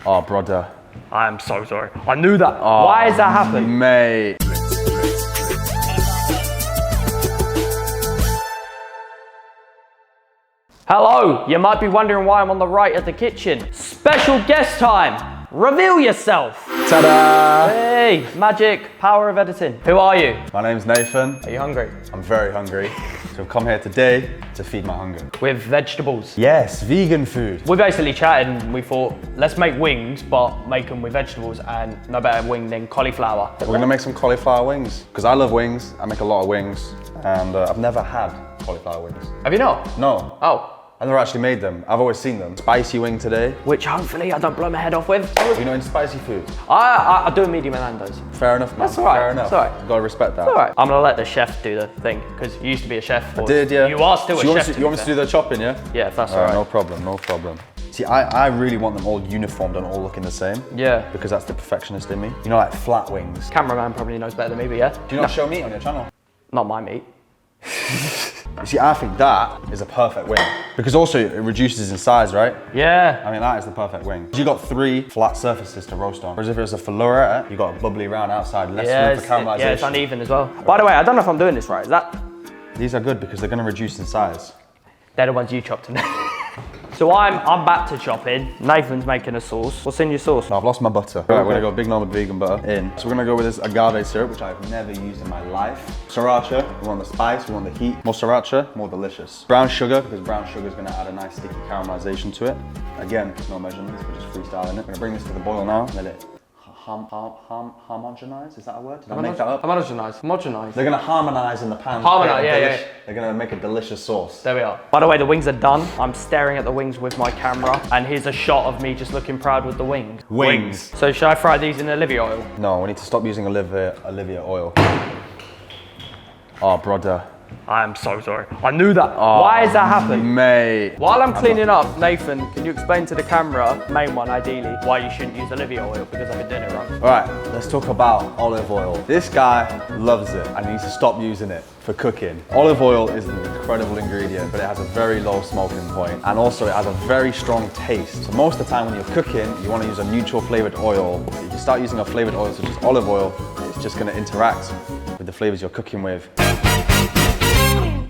Oh, brother. I am so sorry. I knew that. Oh, why has that happened? Mate. Hello, you might be wondering why I'm on the right of the kitchen. Special guest time. Reveal yourself. Ta-da! Hey, magic, power of editing. Who are you? My name's Neyyfun. Are you hungry? I'm very hungry. So I've come here today to feed my hunger. With vegetables. Yes, vegan food. We basically chatted and we thought, let's make wings, but make them with vegetables, and no better wing than cauliflower. We're gonna make some cauliflower wings. Because I love wings, I make a lot of wings, and I've never had cauliflower wings. Have you not? No. Oh. I've never actually made them. I've always seen them. Spicy wing today. Which hopefully I don't blow my head off with. Are you not into spicy food? I do a medium and Nando's. Fair enough, man. That's all right. Fair enough. That's all right. You've got to respect that. All right. I'm gonna let the chef do the thing, because you used to be a chef. I did, yeah. You are still a chef. You want me to do the chopping, yeah? Yeah, if that's all right. No problem, no problem. See, I really want them all uniformed and all looking the same. Yeah. Because that's the perfectionist in me. You know, like flat wings. Cameraman probably knows better than me, but yeah. Do you not show meat on your channel? Not my meat. You see, I think that is a perfect wing. Because also it reduces in size, right? Yeah. I mean, that is the perfect wing. You got 3 flat surfaces to roast on. Whereas if it was a fillure, you got a bubbly round outside, less room for caramelization. Yeah, it's uneven as well. By the way, I don't know if I'm doing this right. Is that? These are good because they're gonna reduce in size. They're the ones you chopped in. So I'm back to chopping. Nathan's making a sauce. What's in your sauce? No, I've lost my butter. Right, we're gonna go big normal vegan butter in. So we're gonna go with this agave syrup, which I've never used in my life. Sriracha, we want the spice, we want the heat. More sriracha, more delicious. Brown sugar, because brown sugar is gonna add a nice sticky caramelization to it. Again, no measurements, we're just freestyling it. We're gonna bring this to the boil now, let it homogenize, is that a word? Did I make that up? Homogenize. They're gonna harmonize in the pan. Harmonize, yeah. They're gonna make a delicious sauce. There we are. By the way, the wings are done. I'm staring at the wings with my camera, and here's a shot of me just looking proud with the wings. Wings. So should I fry these in Olivia oil? No, we need to stop using Olivia oil. Oh, brother. I am so sorry. I knew that. Oh, why has that happened? Mate. While I'm cleaning up, Nathan, can you explain to the camera, main one ideally, why you shouldn't use Olivia oil? Because I've been doing it wrong. All right, let's talk about olive oil. This guy loves it and he needs to stop using it for cooking. Olive oil is an incredible ingredient, but it has a very low smoking point, and also it has a very strong taste. So most of the time when you're cooking, you want to use a neutral flavored oil. If you start using a flavored oil such as olive oil, it's just going to interact with the flavors you're cooking with.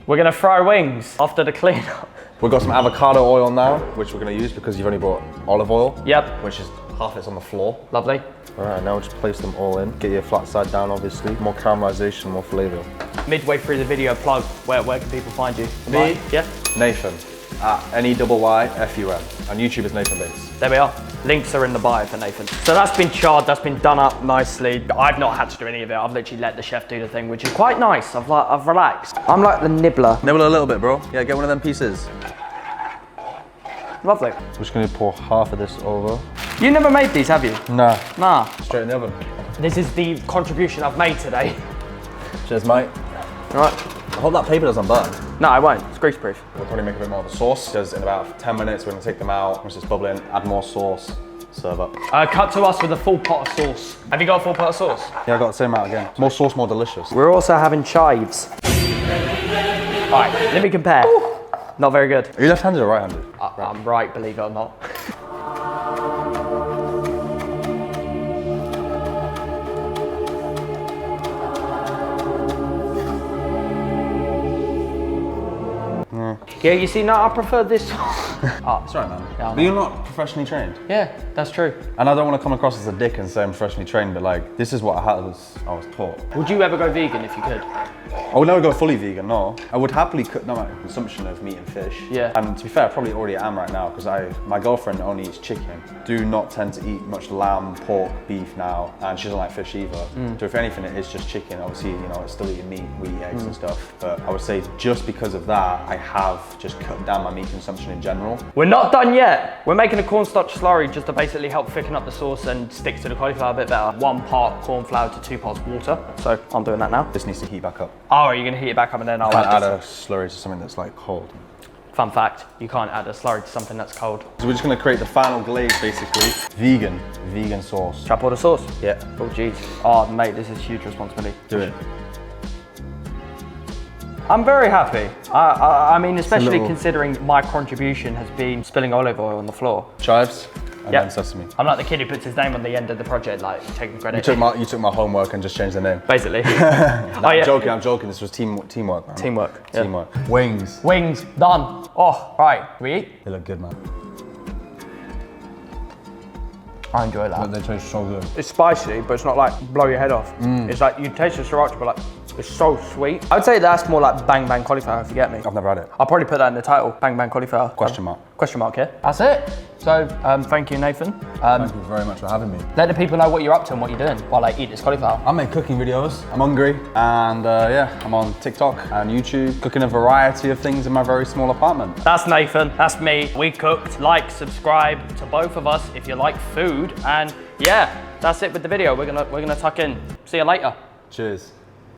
We're gonna fry wings after the cleanup. We've got some avocado oil now, which we're gonna use because you've only bought olive oil. Yep. Which is half it's on the floor. Lovely. All right, now we'll just place them all in. Get your flat side down, obviously. More caramelization, more flavor. Midway through the video, plug, where can people find you? Me? Yeah? Neyyfun, at Neyyfun. On YouTube is Neyyfun Bates. There we are. Links are in the bio for Nathan. So that's been charred, that's been done up nicely. I've not had to do any of it. I've literally let the chef do the thing, which is quite nice. I've relaxed. I'm like the nibbler. Nibble a little bit, bro. Yeah, get one of them pieces. Lovely. We're just gonna pour half of this over. You never made these, have you? Nah. Nah. Straight in the oven. This is the contribution I've made today. Cheers, mate. All right. I hope that paper doesn't burn. No, I won't. It's grease proof. We'll probably make a bit more of a sauce, because in about 10 minutes we're gonna take them out. Once it's bubbling, add more sauce, serve up. Cut to us with a full pot of sauce. Have you got a full pot of sauce? Yeah, I got the same amount again. More sauce, more delicious. We're also having chives. All right, let me compare. Ooh. Not very good. Are you left-handed or right-handed? I'm right, believe it or not. Yeah, you see, no, I prefer this. Oh, it's all right, man. Yeah, but you're not professionally trained. Yeah, that's true. And I don't want to come across as a dick and say I'm professionally trained, but like, this is what I was taught. Would you ever go vegan if you could? I would never go fully vegan, no. I would happily cut down my consumption of meat and fish. Yeah. And to be fair, I probably already am right now, because my girlfriend only eats chicken. Do not tend to eat much lamb, pork, beef now, and she doesn't like fish either. So if anything, it is just chicken. Obviously, you know, it's still eating meat, we eat eggs and stuff. But I would say just because of that, I have just cut down my meat consumption in general. We're not done yet. We're making a cornstarch slurry just to basically help thicken up the sauce and stick to the cauliflower a bit better. 1 part corn flour to 2 parts water. So I'm doing that now. This needs to heat back up. Oh, are you gonna heat it back up and then I'll add a slurry to something that's like cold. Fun fact, you can't add a slurry to something that's cold. So we're just gonna create the final glaze, basically. Vegan sauce. Should I pour the sauce? Yeah. Oh, geez. Oh, mate, this is huge responsibility. Do it. I'm very happy. I mean, especially considering my contribution has been spilling olive oil on the floor. Chives. and then sesame. I'm like the kid who puts his name on the end of the project, like taking credit. You took my homework and just changed the name. Basically. I'm joking. This was teamwork. Man. Teamwork. Yeah. Teamwork. Wings. Wings, done. Oh, right. We eat? They look good, man. I enjoy that. But they taste so good. It's spicy, but it's not like blow your head off. It's like you taste the sriracha, but like it's so sweet. I would say that's more like bang bang cauliflower, if you get me. I've never had it. I'll probably put that in the title, bang bang cauliflower. Question mark. Question mark, yeah. That's it. So, thank you, Nathan. Thank you very much for having me. Let the people know what you're up to and what you're doing while I eat this cauliflower. I make cooking videos. I'm hungry, and yeah, I'm on TikTok and YouTube, cooking a variety of things in my very small apartment. That's Nathan, that's me. We cooked. Like, subscribe to both of us if you like food, and yeah, that's it with the video. We're gonna tuck in. See you later. Cheers.